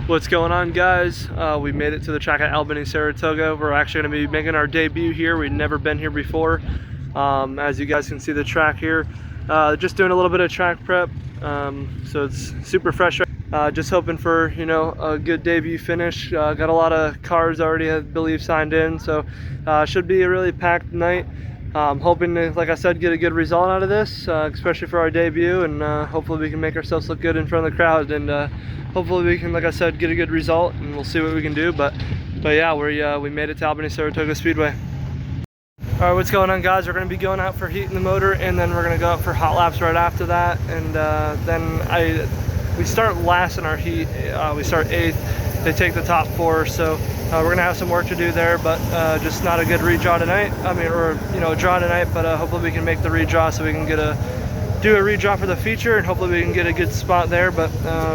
What's going on, guys? We made it to the track at Albany, Saratoga. We're actually going to be making our debut here. We've never been here before. As you guys can see the track here. Just doing a little bit of track prep, so it's super fresh. Just hoping for, you know, a good debut finish. Got a lot of cars already, I believe, signed in, so should be a really packed night. Hoping to, like I said, get a good result out of this, especially for our debut, and hopefully we can make ourselves look good in front of the crowd, and hopefully we can, like I said, get a good result, and we'll see what we can do. But yeah, we made it to Albany Saratoga Speedway. All right, what's going on, guys? We're going to be going out for heating the motor, and then we're going to go out for hot laps right after that, and then we start last in our heat. We start 8th. They take the top 4, so we're going to have some work to do there, but just not a good redraw tonight. I mean, or, you know, a draw tonight, but hopefully we can make the redraw so we can do a redraw for the feature, and hopefully we can get a good spot there. But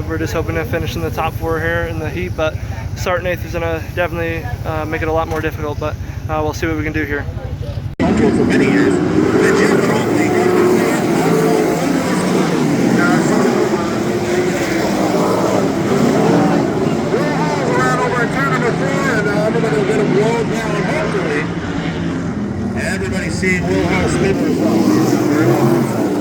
we're just hoping to finish in the top 4 here in the heat, but starting 8th is going to definitely make it a lot more difficult, but we'll see what we can do here. For many years, everybody's seeing Will House Spinner as well.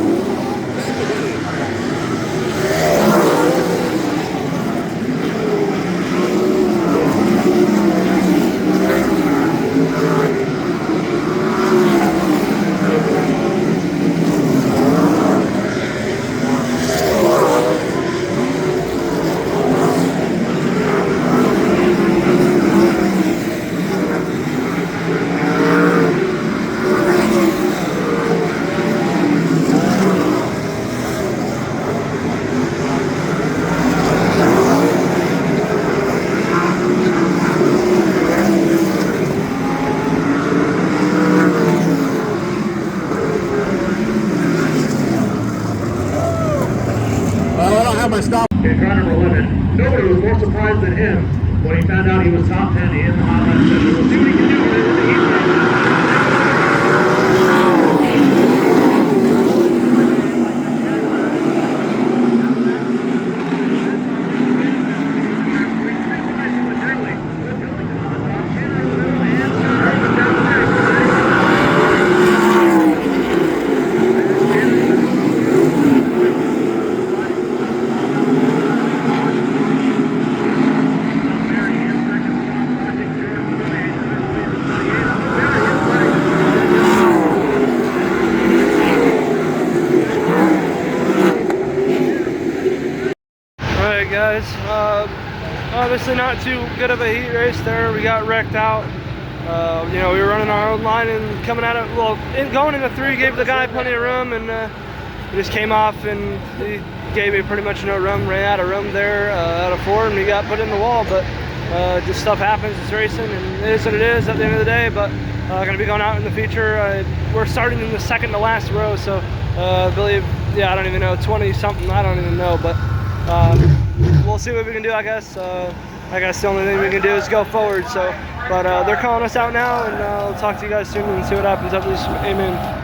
In car number 11, nobody was more surprised than him when he found out he was top 10 in the hot lap session. We'll see what he can do in the heat. Guys, obviously not too good of a heat race there. We got wrecked out. You know, we were running our own line and coming out of, well, going into 3 gave the guy plenty of room, and we just came off and he gave me pretty much no room, ran out of room there out of 4, and we got put in the wall. But just stuff happens, it's racing, and it is what it is at the end of the day. But gonna be going out in the feature. We're starting in the second to last row, so I believe, yeah, I don't even know, 20 something, I don't even know, but we'll see what we can do, I guess. I guess the only thing we can do is go forward. So, but they're calling us out now, and I'll talk to you guys soon and see what happens after this. Amen.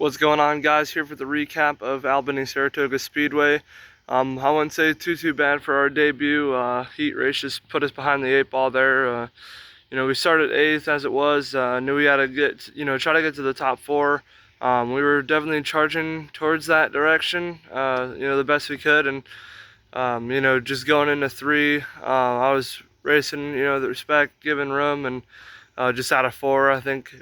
What's going on, guys? Here for the recap of Albany Saratoga Speedway. I wouldn't say too bad for our debut. Heat race just put us behind the 8 ball there. We started 8th as it was. Knew we had to get, try to get to the top 4. We were definitely charging towards that direction, the best we could. And, just going into 3, I was racing, the respect, giving room, and just out of 4, I think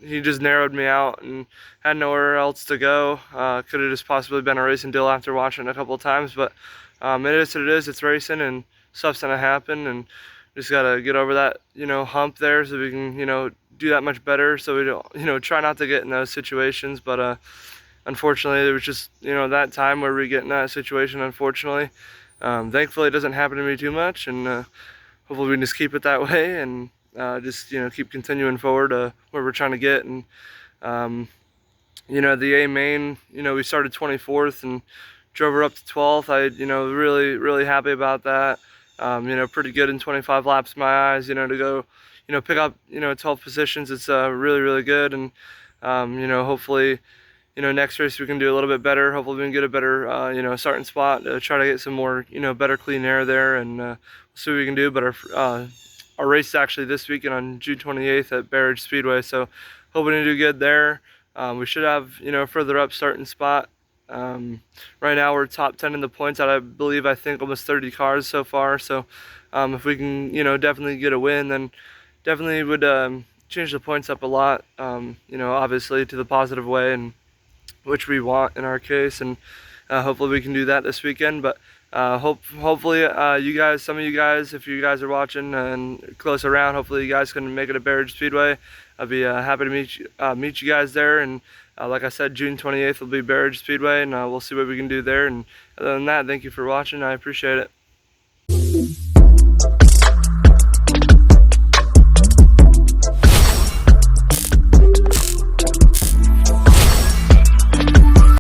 he just narrowed me out and had nowhere else to go. Could have just possibly been a racing deal after watching it a couple of times, but it is what it is. It's racing, and stuff's gonna happen, and just gotta get over that, hump there, so we can, do that much better, so we don't, try not to get in those situations. But unfortunately, it was just, that time where we get in that situation, unfortunately. Thankfully, it doesn't happen to me too much, and hopefully we can just keep it that way, and just keep continuing forward where we're trying to get. And the A main, we started 24th and drove her up to 12th. Really happy about that. Pretty good in 25 laps in my eyes. To go pick up 12 positions, it's really good. And hopefully next race we can do a little bit better. Hopefully we can get a better starting spot to try to get some more better clean air there, and we'll see what we can do. But our race is actually this weekend on June 28th at Barrage Speedway, so hoping to do good there. We should have further up starting spot. Right now we're top 10 in the points out of, I think almost 30 cars so far. So if we can definitely get a win, then definitely would change the points up a lot. Obviously to the positive way, and which we want in our case, and hopefully we can do that this weekend. But hopefully you guys, some of you guys, if you guys are watching and close around, hopefully you guys can make it to Barrage Speedway. I'll be happy to meet you guys there. And like I said, June 28th will be Barrage Speedway, and we'll see what we can do there. And other than that, thank you for watching. I appreciate it.